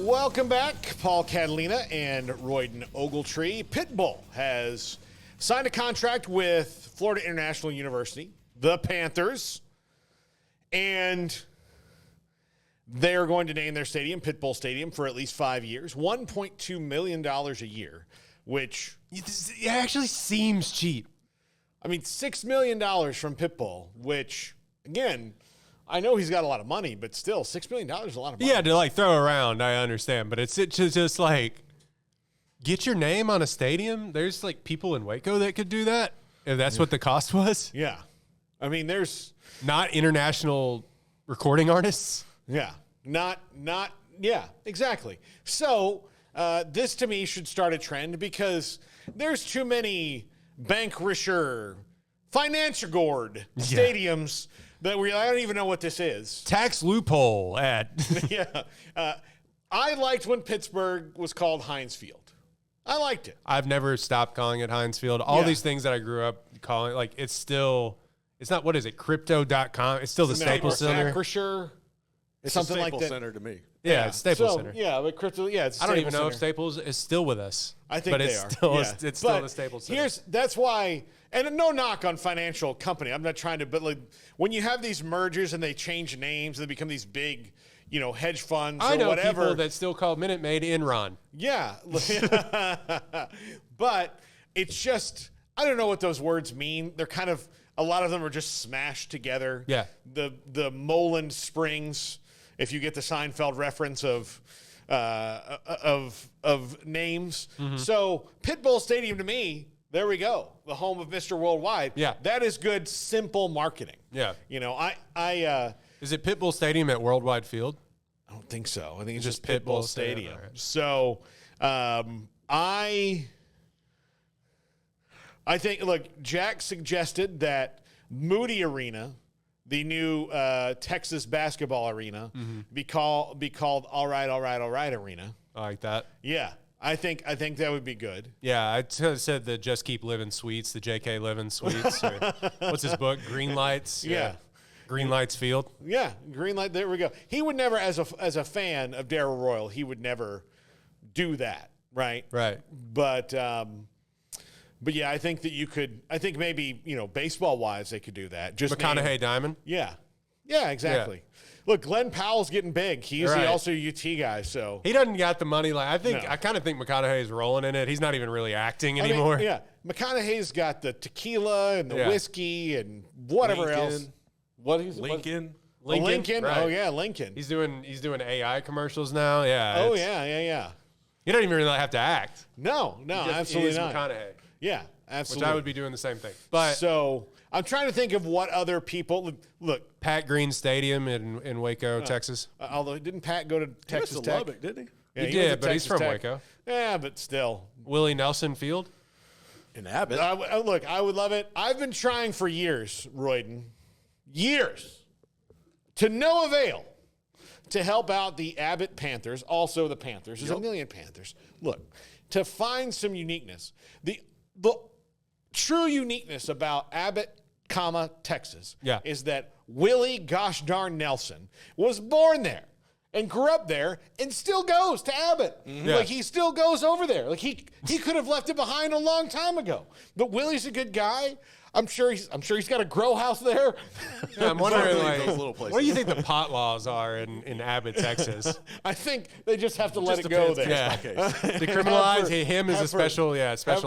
Welcome back. Paul Catalina and Royden Ogletree. Pitbull has signed a contract with Florida International University, the Panthers, and they're going to name their stadium Pitbull Stadium for at least 5 years, $1.2 million a year, which... It actually seems cheap. I mean, $6 million from Pitbull, which, again... I know he's got a lot of money, but still, $6 million is a lot of money. Yeah, to like throw around, I understand. But it's just like, get your name on a stadium. There's like people in Waco that could do that, if that's what the cost was. Yeah. I mean, there's... Not international recording artists. Yeah. Yeah, exactly. So, this to me should start a trend because there's too many Bank Risher, Financial Gourd stadiums that I don't even know what this is. Tax loophole at. Yeah. I liked when Pittsburgh was called Heinz Field. I liked it. I've never stopped calling it Heinz Field. All these things that I grew up calling, like, it's not, what is it, crypto.com? It's still the Staples Center. For sure. It's something a like Staples that. Center to me. Yeah, it's Staples Center. Yeah, but crypto, it's I don't even know Center. if Staples is still with us. I think they are. It's still the Staples Center. That's why, and no knock on financial company. I'm not trying to, but like when you have these mergers and they change names, they become these big, hedge funds or whatever. I know people that still call Minute Maid Enron. Yeah. But it's just, I don't know what those words mean. They're kind of, a lot of them are just smashed together. Yeah. The Moland Springs, if you get the Seinfeld reference of names. Mm-hmm. So Pitbull Stadium to me, there we go. The home of Mr. Worldwide. Yeah. That is good, simple marketing. Yeah. Is it Pitbull Stadium at Worldwide Field? I don't think so. I think it's just Pitbull Stadium. Right. So I think, look, Jack suggested that Moody Arena, the new Texas basketball arena, be called All Right Arena. I like that. Yeah, I think that would be good. Yeah, I said the Just Keep Living Suites, the J.K. Living Suites. Or, what's his book? Green Lights. Yeah. Green Lights Field. Yeah, Green Light. There we go. He would never, as a fan of Darrell Royal, he would never do that, right? Right. But yeah, I think that you could. I think maybe baseball wise they could do that. Just McConaughey Diamond. Yeah, exactly. Yeah. Look, Glenn Powell's getting big. He's also a UT guy, so he doesn't got the money. I kind of think McConaughey's rolling in it. He's not even really acting anymore. McConaughey's got the tequila and the whiskey and whatever else. Lincoln. Lincoln. Right. Oh yeah, Lincoln. He's doing AI commercials now. Yeah. Oh yeah. You don't even really have to act. No, absolutely not. McConaughey. Yeah, absolutely. Which I would be doing the same thing. But so I'm trying to think of what other people look. Pat Green Stadium in Waco, Texas. Although didn't Pat go to Texas Tech? Lubbock, didn't he? Yeah, he did, but he's from Waco. Yeah, but still. Willie Nelson Field in Abbott. Look, I would love it. I've been trying for years, Royden, to no avail, to help out the Abbott Panthers, also the Panthers. There's a million Panthers. Look, to find some uniqueness. The true uniqueness about Abbott, Texas, is that Willie gosh darn Nelson was born there and grew up there and still goes to Abbott. Mm-hmm. Like he still goes over there. Like he could have left it behind a long time ago. But Willie's a good guy. I'm sure he's got a grow house there. Yeah, I'm wondering, those little places. What do you think the pot laws are in Abbott, Texas? I think they just have to let it go there. Yeah. Decriminalize him as a special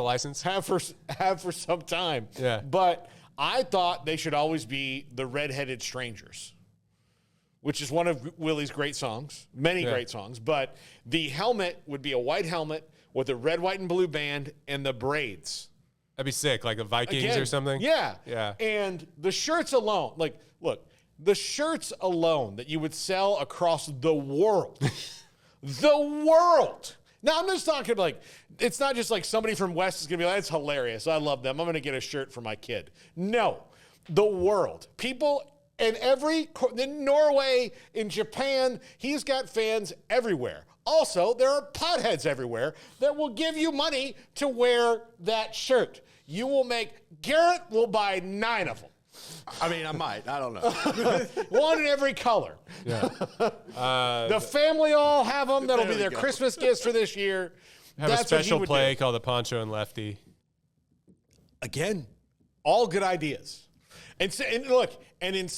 license. Have for some time. Yeah. But I thought they should always be the Redheaded Strangers, which is one of Willie's great songs, many great songs. But the helmet would be a white helmet with a red, white, and blue band and the braids. That'd be sick, like the Vikings or something. Yeah. Yeah. And the shirts alone, the shirts alone that you would sell across the world. The world. Now, I'm just talking about, it's not just like somebody from West is going to be like, that's hilarious. I love them. I'm going to get a shirt for my kid. No. The world. People in Norway, in Japan, he's got fans everywhere. Also, there are potheads everywhere that will give you money to wear that shirt. Garrett will buy 9 of them. I mean, I might. I don't know. One in every color. Yeah. The family all have them. That'll There be we their go. Christmas gifts for this year. Have That's a what he special would play do. called the Poncho and Lefty. Again, all good ideas. And, look,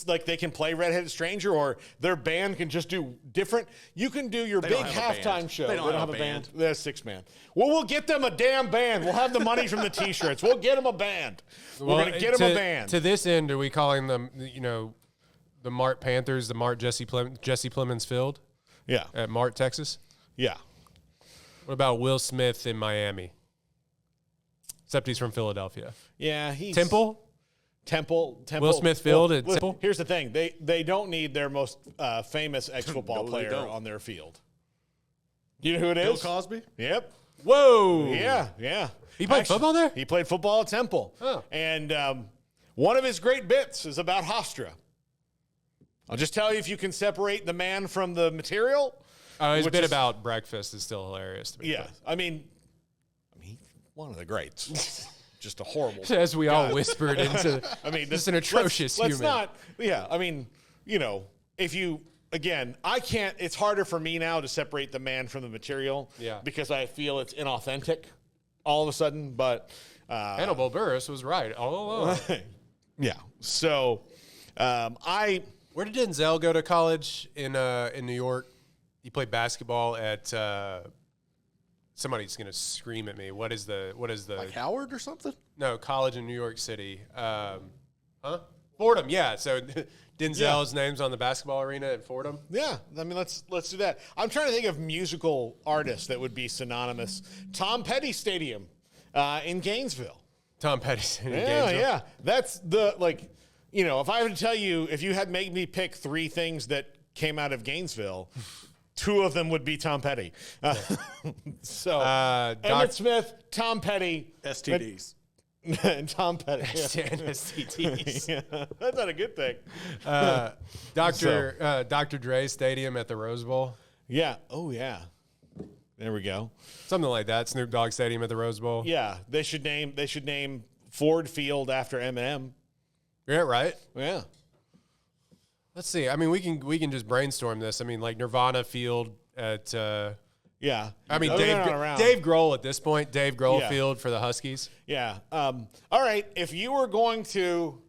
like they can play Redheaded Stranger, or their band can just do different. You can do your big don't have a halftime band. show. They don't have a band. They're 6-man. Well, we'll get them a damn band. We'll have the money from the T-shirts. We'll get them a band. We're going to get them a band. To this end, are we calling them, the Mart Panthers, the Mart Jesse Plemons Field Yeah. at Mart, Texas? Yeah. What about Will Smith in Miami? Except he's from Philadelphia. Yeah. He's Temple? Will Smith Field at listen, Temple? here's the thing. They don't need their most famous ex-football No, they player don't. on their field. Do you know who it Bill is? Cosby? Yep. Whoa. Yeah. He played football there? He played football at Temple. Oh. And one of his great bits is about Hofstra. I'll just tell you, if you can separate the man from the material. His which bit is- about breakfast is still hilarious to me. Yeah. I mean, one of the greats. Just a horrible. As we all whispered into, I mean, this is an atrocious let's human. not. Yeah. I mean, if you. Again, I can't. It's harder for me now to separate the man from the material. Yeah. Because I feel it's inauthentic all of a sudden. But Hannibal Buress was right all along. yeah. So Where did Denzel go to college in New York? He played basketball at. Somebody's gonna scream at me. What is the Like Howard or something? no college in New York City? Fordham. Yeah. So Denzel's name's on the basketball arena at Fordham. yeah. I mean, let's do that. I'm trying to think of musical artists that would be synonymous. Tom Petty Stadium in Gainesville. Tom Petty. Yeah. That's if I were to tell you, if you had made me pick 3 things that came out of Gainesville, 2 of them would be Tom Petty. So Emmett Smith, Tom Petty, STDs. and Tom Petty. STDs. Yeah, that's not a good thing. Dr. Dre Stadium at the Rose Bowl. Yeah. Oh yeah. There we go. Something like that. Snoop Dogg Stadium at the Rose Bowl. Yeah. They should name Ford Field after Eminem. Yeah, right. Yeah. Let's see. I mean, we can just brainstorm this. I mean, like Nirvana Field at. Yeah. I mean, Oh, Dave they're not around. Dave Grohl at this point. Dave Grohl Yeah. Field for the Huskies. Yeah. All right. If you were going to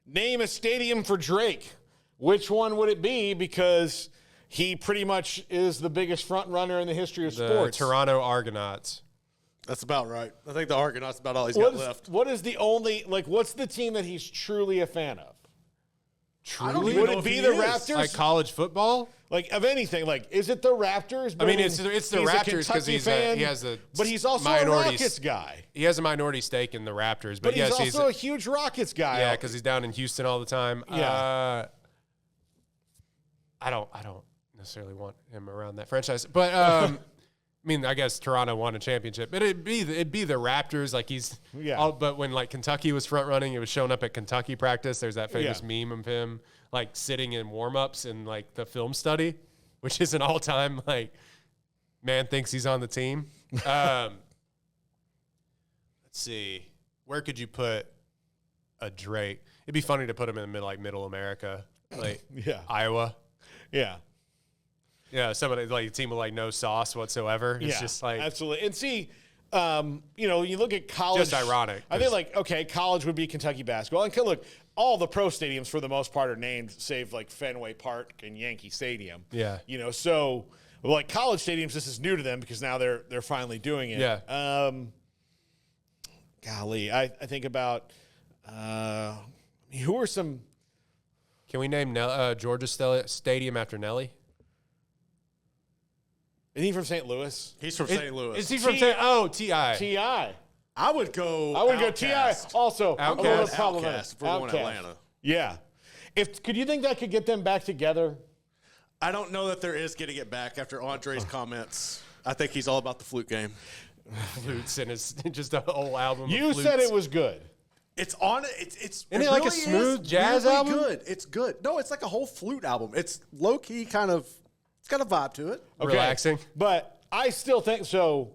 name a stadium for Drake, which one would it be? Because he pretty much is the biggest front runner in the history of The sports. Toronto Argonauts. That's about right. I think the Argonauts about all he's got left. What is the only what's the team that he's truly a fan of? I don't even Would know it if be he the is. Raptors? Like college football. Like of anything, like is it the Raptors? I mean, But it's the he's a Raptors because Kentucky he has a but he's also minority a Rockets guy. He has a minority stake in the Raptors, But yes, he's also a huge Rockets guy. yeah, because he's down in Houston all the time. Yeah. I don't necessarily want him around that franchise, but I mean, I guess Toronto won a championship, but it'd be the Raptors. Like but when like Kentucky was front running, it was showing up at Kentucky practice. There's that famous meme of him like sitting in warm ups in like the film study, which is an all time like man thinks he's on the team. Let's see, where could you put a Drake? It'd be funny to put him in the middle America, like Iowa. Yeah. Yeah, somebody like a team with like no sauce whatsoever. It's Yeah, just like absolutely. And see, you look at college. Just ironic, I think college would be Kentucky basketball. And look, all the pro stadiums for the most part are named, save like Fenway Park and Yankee Stadium. Yeah. So like college stadiums, this is new to them because now they're finally doing it. Yeah. Golly, I think about who are some. Can we name Georgia Stadium after Nelly? Is he from St. Louis? He's from St. Louis. Is he from T.I.? T.I. I would go T.I. Also, a little problematic. Outcast for one Atlanta. Yeah. Could you think that could get them back together? I don't know that there is getting it back after Andre's comments. I think he's all about the flute game. Flutes and it's just a whole album. You of said flutes. it was good. It's on. Isn't it like a smooth jazz really album? Good. It's good. No, it's like a whole flute album. It's low key, kind of. It's got a vibe to it. Okay. Relaxing. But I still think so.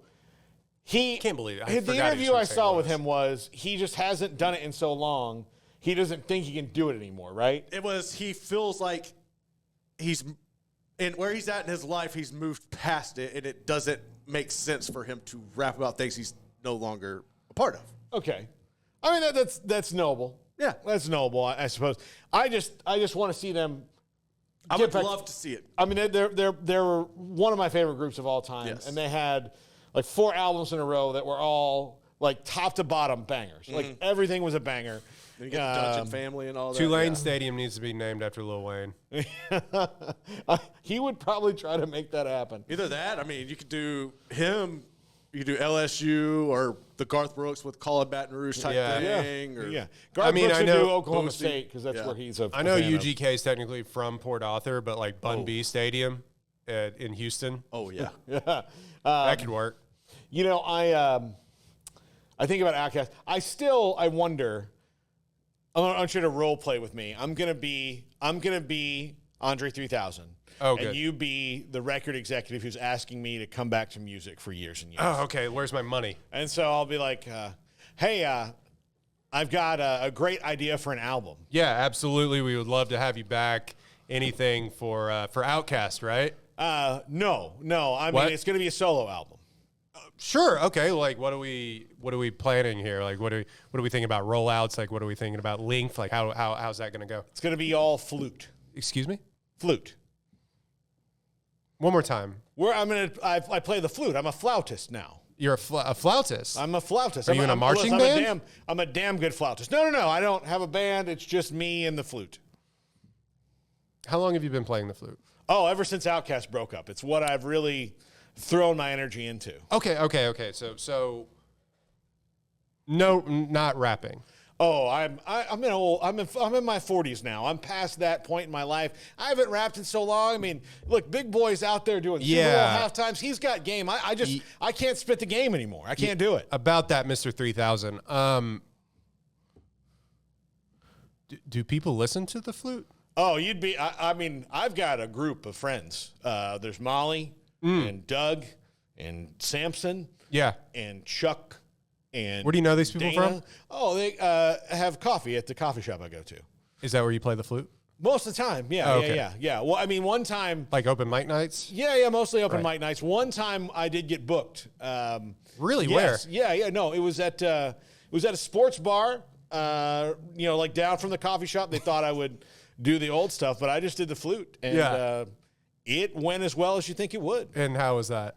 Can't believe it. The interview I saw with him was he just hasn't done it in so long. he doesn't think he can do it anymore, right? He feels like he's and where he's at in his life, he's moved past it, and it doesn't make sense for him to rap about things he's no longer a part of. Okay, I mean that's noble. Yeah, that's noble, I suppose. I just want to see them. I would love to see it. I mean, they're one of my favorite groups of all time, and they had like 4 albums in a row that were all like top to bottom bangers. Mm-hmm. Like everything was a banger. You get the Dungeon Family and all that. Tulane Stadium needs to be named after Lil Wayne. He would probably try to make that happen. Either that, I mean, you could do him, you could do LSU or the Garth Brooks with Call It Baton Rouge type thing. Yeah. Or, Garth Brooks would do Oklahoma State because that's where he's a I know UGK is technically from Port Arthur, but like Bun B Stadium in Houston. Oh, yeah. That could work. You know, I think about Outkast. I wonder. I want you to role play with me. I'm gonna be Andre 3000. Oh, good. And you be the record executive who's asking me to come back to music for years and years. Oh, okay. Where's my money? And so I'll be like, hey, I've got a great idea for an album. Yeah, absolutely. We would love to have you back. Anything for Outkast, right? No. I mean, it's gonna be a solo album. Sure. Okay. Like, what are we planning here? Like, what are we thinking about rollouts? Like, what are we thinking about length? Like, how's that going to go? It's going to be all flute. Excuse me? Flute. One more time. I play the flute. I'm a flautist now. You're a flautist? I'm a flautist. Are you in a marching band? I'm a damn good flautist. No. I don't have a band. It's just me and the flute. How long have you been playing the flute? Oh, ever since Outkast broke up. It's what I've really thrown my energy into. Okay. So no, not rapping. Oh, I'm in my 40s now. I'm past that point in my life. I haven't rapped in so long. I mean, look, Big Boy's out there doing Super Bowl halftimes. He's got game. I can't spit the game anymore. I can't do it. About that, Mr. 3000. Do people listen to the flute? Oh, I mean, I've got a group of friends. There's Molly. And Doug and Samson. Yeah. And Chuck and where do you know these people Dana. from? Oh, they have coffee at the coffee shop I go to. Is that where you play the flute? Most of the time, yeah. Oh, okay. Yeah. Well, I mean, one time. Like open mic nights? Yeah, mostly open mic nights. One time I did get booked. Really? Yes. Where? Yeah. No, it was at a sports bar, like down from the coffee shop. They thought I would do the old stuff, but I just did the flute. And, it went as well as you think it would. And how was that?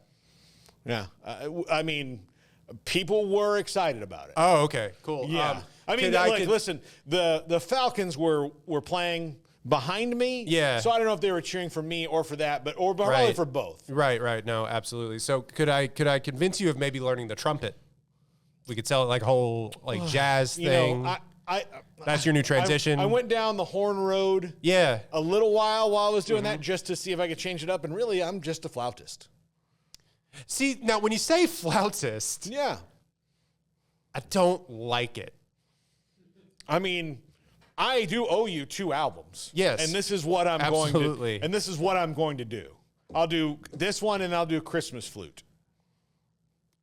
Yeah. I mean, people were excited about it. Oh, okay. Cool. Yeah. Listen, the Falcons were playing behind me. Yeah. So I don't know if they were cheering for me or for that, or probably for both. Right. No, absolutely. So could I convince you of maybe learning the trumpet? We could sell it like a whole jazz thing. That's your new transition. I went down the horn road a little while I was doing that just to see if I could change it up. And really, I'm just a flautist. See, now when you say flautist, I don't like it. I mean, I do owe you 2 albums. Yes. And this is what I'm going to do. I'll do this one and I'll do Christmas Flute.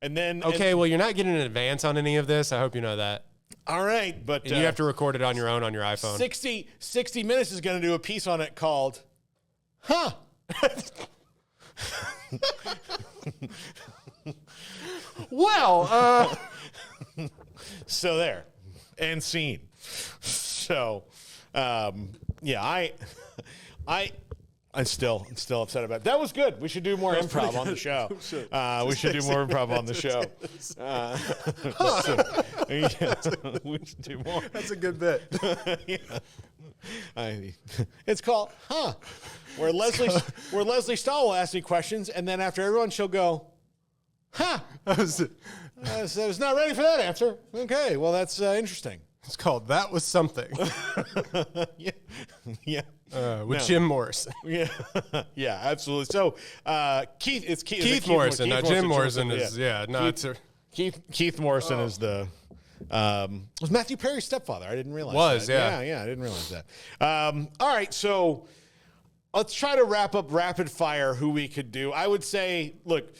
And then well, you're not getting an advance on any of this. I hope you know that. All right, but and you have to record it on your own on your iPhone. 60 Minutes is going to do a piece on it called Huh. Well, so there. And scene. So I'm still upset about it. That was good. We should do more improv on the show. We should do more improv on the show. We should do more. That's a good bit. It's called Huh, where Leslie Stahl will ask me questions, and then after everyone, she'll go, Huh. I was not ready for that answer. Okay, well, that's interesting. It's called That Was Something. Yeah. With Jim Morrison. Yeah, absolutely. So Keith Morrison. Now Jim Morrison is Keith Morrison is the was Matthew Perry's stepfather. I didn't realize that. Yeah, I didn't realize that. All right, so let's try to wrap up rapid fire who we could do. I would say, look,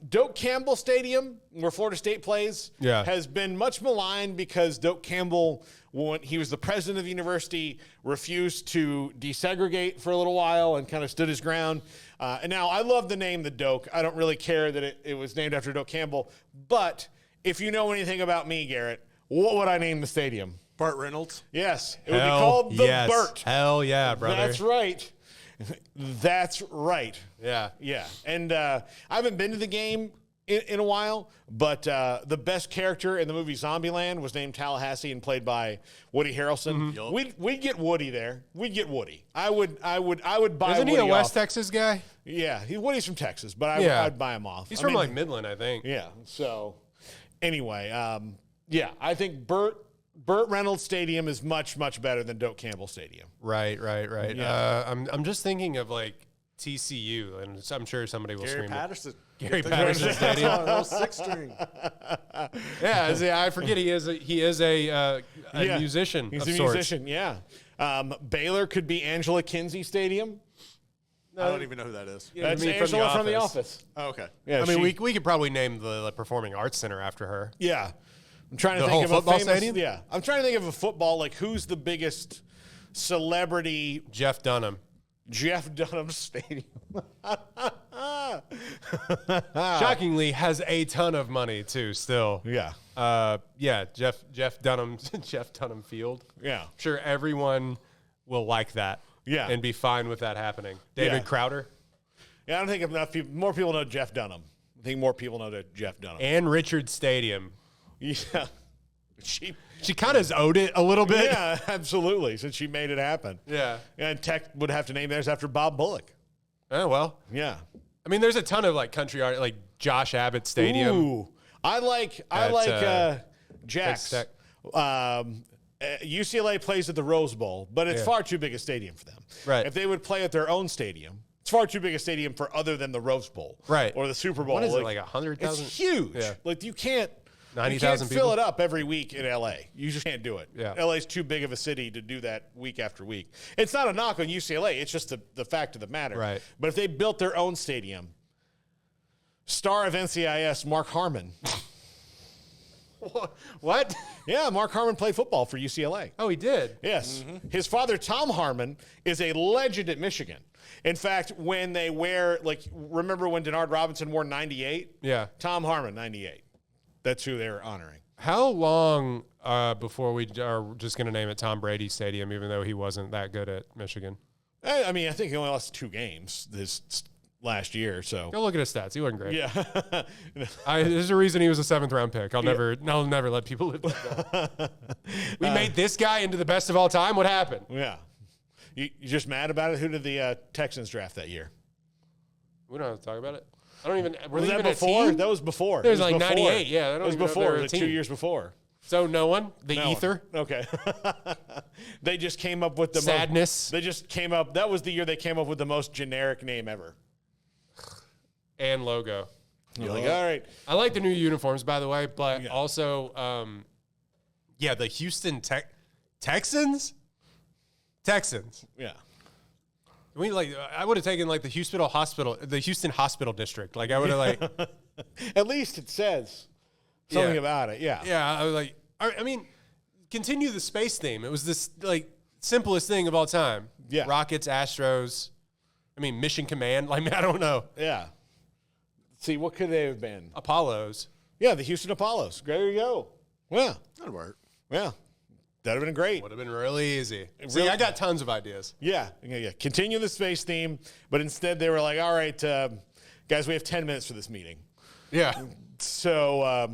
Doak Campbell Stadium, where Florida State plays, has been much maligned because Doak Campbell, when he was the president of the university, refused to desegregate for a little while and kind of stood his ground. And now I love the name the Doak. I don't really care that it was named after Doak Campbell. But if you know anything about me, Garrett, what would I name the stadium? Burt Reynolds? Yes. It would be called the Burt. Hell yeah, brother. That's right. That's right. Yeah. Yeah. And I haven't been to the game in a while, but the best character in the movie Zombieland was named Tallahassee and played by Woody Harrelson. Mm-hmm. We'd get Woody there. We'd get Woody. I would buy Isn't Woody he a West off. Texas guy? Yeah. Woody's from Texas, but I'd buy him off. He's from like Midland, I think. Yeah. So anyway, I think Burt Reynolds Stadium is much, much better than Doak Campbell Stadium. Right. Yeah. I'm just thinking of like TCU, and I'm sure somebody will scream. Gary Patterson Stadium. 6 string. I forget he is a musician. He's of a sorts. musician. Yeah. Baylor could be Angela Kinsey Stadium. I don't even know who that is. Yeah, That's Angela from The Office. Oh, okay. Yeah, I mean, we could probably name the Performing Arts Center after her. Yeah. I'm trying to The think whole of a football famous stadium? Yeah. I'm trying to think of a football, like who's the biggest celebrity? Jeff Dunham. Jeff Dunham Stadium. Shockingly, has a ton of money too. Still, Yeah. Jeff Dunham, Jeff Dunham Field. Yeah. I'm sure everyone will like that. Yeah. and be fine with that happening. David Yeah. Crowder Yeah, I don't think enough people, more people know Jeff Dunham. I think more people know Jeff Dunham. and Richard Stadium. Yeah. She kind of owed it a little bit. Yeah, absolutely, since she made it happen. Yeah. And Tech would have to name theirs after Bob Bullock. Oh well. Yeah. I mean, there's a ton of like country art, like Josh Abbott Stadium. Ooh. I like Jack's. Tech. UCLA plays at the Rose Bowl, but it's far too big a stadium for them. Right. If they would play at their own stadium, it's far too big a stadium for other than the Rose Bowl. Right. Or the Super Bowl. What is it, like 100,000? It's huge. Yeah. Like you can't 90,000 fill people? it up every week in LA. You just can't do it. Yeah. LA's too big of a city to do that week after week. It's not a knock on UCLA. It's just the fact of the matter. Right. But if they built their own stadium, star of NCIS, Mark Harmon. What? Yeah, Mark Harmon played football for UCLA. Oh, he did. Yes. His father, Tom Harmon, is a legend at Michigan. In fact, when they wear, like, remember when Denard Robinson wore 98? Yeah. Tom Harmon, 98. That's who they were honoring. How long before we are just going to name it Tom Brady Stadium, even though he wasn't that good at Michigan? I mean, I think he only lost 2 games this last year, so. Go look at his stats. He wasn't great. Yeah. There's a reason he was a 7th round pick. I'll never let people live that. We made this guy into the best of all time. What happened? Yeah. You just mad about it? Who did the Texans draft that year? We don't have to talk about it. I don't even. Were Was they that even before? a team? That was before. It was like 98. Yeah, I don't it was even know if they before. were It a was team. 2 years before. So no one. The No ether. one. Okay. They just came up with the Sadness. They just came up. That was the year they came up with the most generic name ever. And logo. You're like, all right. I like the new uniforms, by the way, but Yeah. also, the Houston Texans. Texans. Yeah. I would have taken like the Houston Hospital District. Like I would have like. At least it says something about it. Yeah. Yeah, I was like, I mean, continue the space theme. It was this like simplest thing of all time. Yeah. Rockets, Astros. I mean, Mission Command. Like I don't know. Yeah. See, what could they have been? Apollos. Yeah, the Houston Apollos. There you go. Yeah. That'd work. Yeah. That'd have been great. Would have been really easy. See, Really- I got tons of ideas. Yeah. Continue the space theme, but instead they were like, all right, guys, we have 10 minutes for this meeting. Yeah. So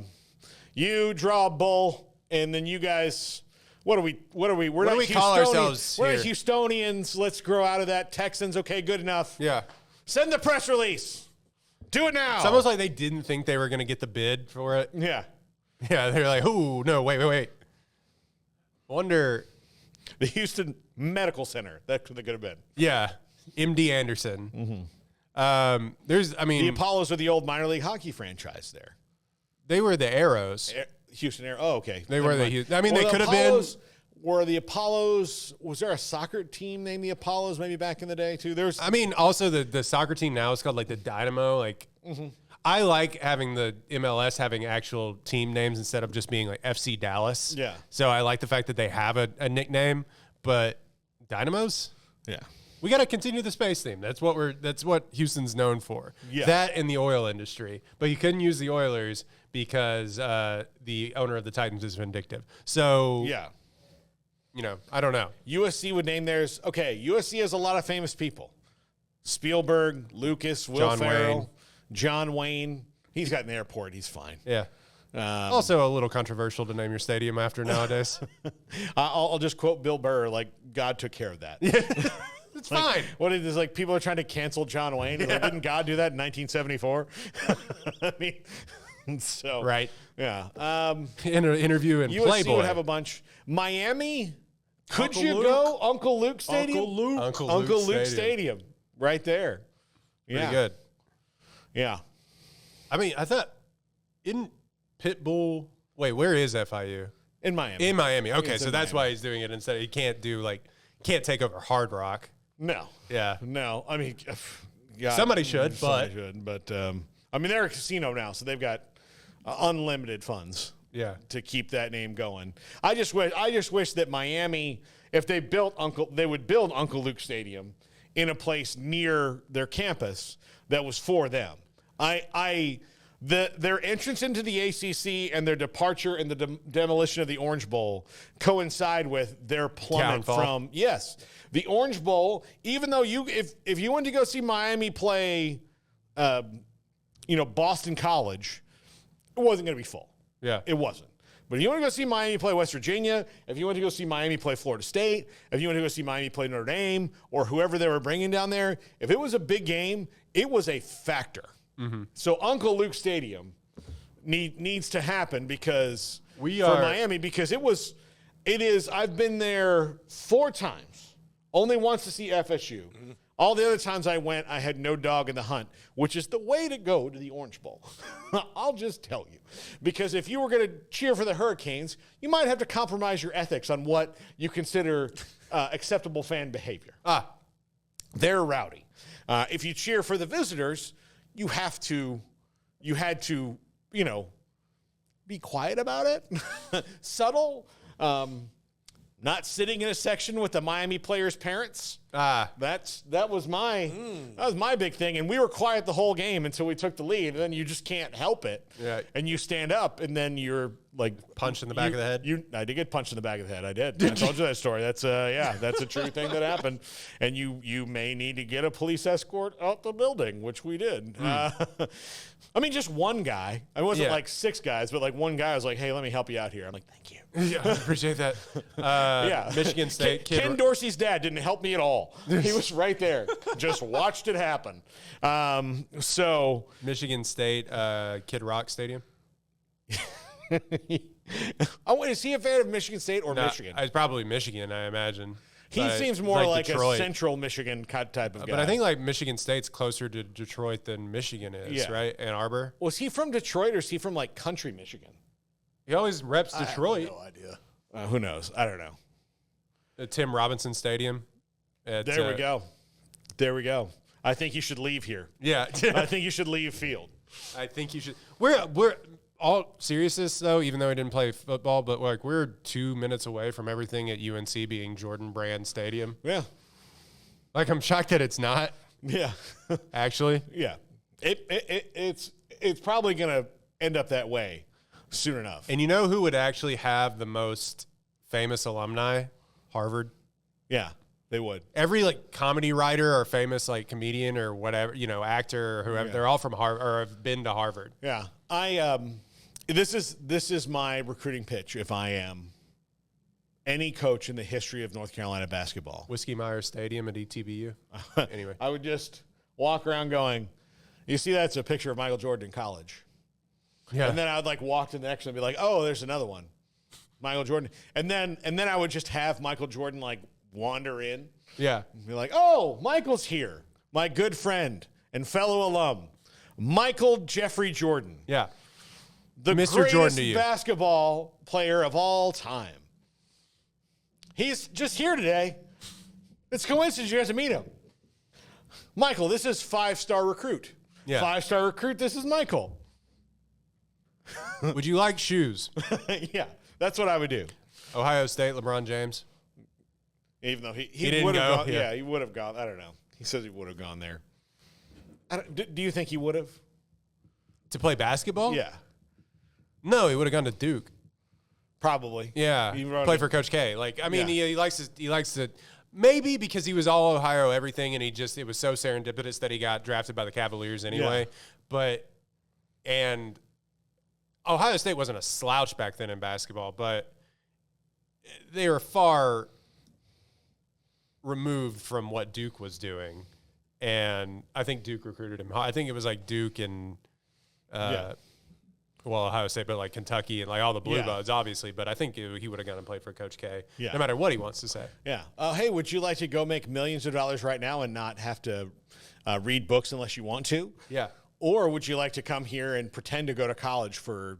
you draw a bull, and then you guys, what are we? We're What not do we call Houstonians. ourselves We're here? not Houstonians. Let's grow out of that. Texans, okay, good enough. Yeah. Send the press release. Do it now. It's almost like they didn't think they were going to get the bid for it. Yeah. Yeah, they're like, "Ooh, no, wait. Wonder." The Houston Medical Center. That's what they could have been. Yeah, MD Anderson. There's, I mean, The Apollos are the old minor league hockey franchise there. they were the Arrows. Houston Air. Oh, okay. They were Never the mind. Houston. I mean, Well, they the could have been. Apollos Were the Apollos? Was there a soccer team named the Apollos maybe back in the day too? There's. I mean, also the soccer team now is called like the Dynamo. Like, I like having the MLS having actual team names instead of just being like FC Dallas. Yeah. So I like the fact that they have a nickname, but Dynamos? Yeah. We got to continue the space theme. That's what Houston's known for. Yeah. That in the oil industry. But you couldn't use the Oilers because the owner of the Titans is vindictive. So, Yeah. I don't know. USC would name theirs. Okay, USC has a lot of famous people. Spielberg, Lucas, Will Ferrell, John Wayne. He's got an airport. He's fine. Yeah. Also a little controversial to name your stadium after nowadays. I'll just quote Bill Burr, like, God took care of that. It's fine. What is this, like, people are trying to cancel John Wayne? Like, didn't God do that in 1974? I mean, so. Right. Yeah. Interview in USC Playboy. would have a bunch. Miami, could Uncle you Luke. go Uncle Luke Stadium? Uncle Luke Stadium. Right there. Pretty Yeah. good. Yeah. I mean, I thought, in Pitbull, wait, where is FIU? In Miami. In Miami. Okay, It's so in that's Miami. why he's doing it instead. He can't take over Hard Rock. No. Yeah. No. I mean, God, Somebody should, somebody should. But, I mean, they're a casino now, so they've got unlimited funds. Yeah. To keep that name going. I just wish that Miami, if they would build Uncle Luke Stadium in a place near their campus that was for them. Their entrance into the ACC and their departure and the demolition of the Orange Bowl coincide with their plummet Downfall. from the Orange Bowl. Even though if you went to go see Miami play, Boston College, it wasn't going to be full. Yeah. It wasn't. But if you want to go see Miami play West Virginia, if you want to go see Miami play Florida State, if you want to go see Miami play Notre Dame or whoever they were bringing down there, if it was a big game, it was a factor. Mm-hmm. So Uncle Luke Stadium needs to happen because for Miami, because it is. I've been there 4 times, only once to see FSU. Mm-hmm. All the other times I went, I had no dog in the hunt, which is the way to go to the Orange Bowl. I'll just tell you. Because if you were going to cheer for the Hurricanes, you might have to compromise your ethics on what you consider acceptable fan behavior. They're rowdy. If you cheer for the visitors, you had to, be quiet about it, subtle, not sitting in a section with the Miami players' parents. That was my big thing. And we were quiet the whole game until we took the lead. And then you just can't help it. Yeah. And you stand up, and then you're like punched in the back of the head. I did get punched in the back of the head. I did. I told you that story. That's that's a true thing that happened. And you may need to get a police escort out the building, which we did. I mean, just one guy. I wasn't like 6 guys, but like one guy was like, "Hey, let me help you out here." I'm like, "Thank you." Yeah, I appreciate that. Michigan State kid. Ken Dorsey's dad didn't help me at all. He was right there, just watched it happen. So Michigan State Kid Rock Stadium. Is he a fan of Michigan State or Michigan? It's probably Michigan, I imagine. He seems more like a central Michigan type of guy. But I think like Michigan State's closer to Detroit than Michigan is, right? Ann Arbor. Was he from Detroit or is he from like country Michigan? He always reps Detroit. I have no idea. Who knows? I don't know. The Tim Robinson Stadium. There we go. I think you should leave here. Yeah. I think you should leave field. I think you should. We're all seriousness though, even though he didn't play football, but like we're 2 minutes away from everything at UNC being Jordan Brand Stadium. Yeah. Like I'm shocked that it's not. Yeah. Actually. Yeah. It's probably gonna end up that way soon enough. And you know who would actually have the most famous alumni? Harvard. Yeah, they would. Every like comedy writer or famous like comedian or whatever, actor or whoever, they're all from Harvard or have been to Harvard. Yeah. This is my recruiting pitch if I am any coach in the history of North Carolina basketball. Whiskey Myers Stadium at ETBU. Anyway. I would just walk around going, you see that's a picture of Michael Jordan in college. Yeah. And then I would like walk to the next one and be like, oh, there's another one. Michael Jordan. And then I would just have Michael Jordan like wander in. Yeah. And be like, oh, Michael's here. My good friend and fellow alum, Michael Jeffrey Jordan. Yeah. The Mr. greatest Jordan to you. basketball player of all time. He's just here today. It's coincidence you have to meet him. Michael, this is 5-star recruit. Yeah. 5-star recruit, this is Michael. Would you like shoes? Yeah, that's what I would do. Ohio State, LeBron James. Even though he didn't would have go. gone. Yeah. Yeah, he would have gone. I don't know. He says he would have gone there. Do you think he would have? To play basketball? Yeah, No, he would have gone to Duke. probably. Yeah, play for Coach K. Like, I mean, he likes to. Maybe because he was all Ohio everything, and it was so serendipitous that he got drafted by the Cavaliers anyway. Yeah. And Ohio State wasn't a slouch back then in basketball, but they were far removed from what Duke was doing. And I think Duke recruited him. I think it was like Duke and, Ohio State, but like Kentucky and like all the Blue Buds, obviously. But I think he would have gone and played for Coach K, no matter what he wants to say. Yeah. Hey, would you like to go make millions of dollars right now and not have to read books unless you want to? Yeah. Or would you like to come here and pretend to go to college for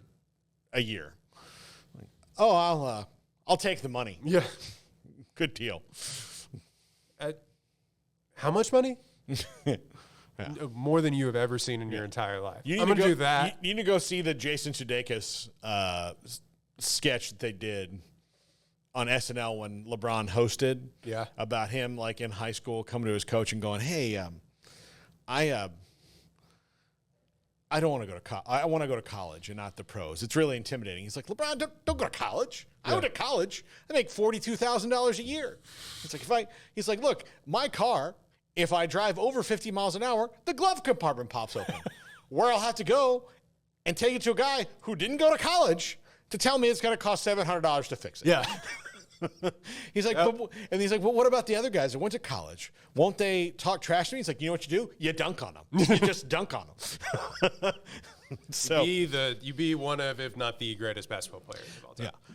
a year? Oh, I'll take the money. Yeah. Good deal. How much money? More than you have ever seen in your entire life. I'm going to do that. You need to go see the Jason Sudeikis sketch that they did on SNL when LeBron hosted. Yeah. About him, like in high school, coming to his coach and going, "Hey, I don't want to go to college. I want to go to college and not the pros. It's really intimidating." He's like, "LeBron, don't go to college. I went to college. I make $42,000 a year." It's like he's like, "Look, my car. If I drive over 50 miles an hour, the glove compartment pops open. Where I'll have to go and take it to a guy who didn't go to college to tell me it's going to cost $700 to fix it." Yeah. He's like, well, what about the other guys that went to college? Won't they talk trash to me? He's like, you know what you do? You dunk on them. You just dunk on them. So you be one of, if not the greatest basketball players of all time. Yeah.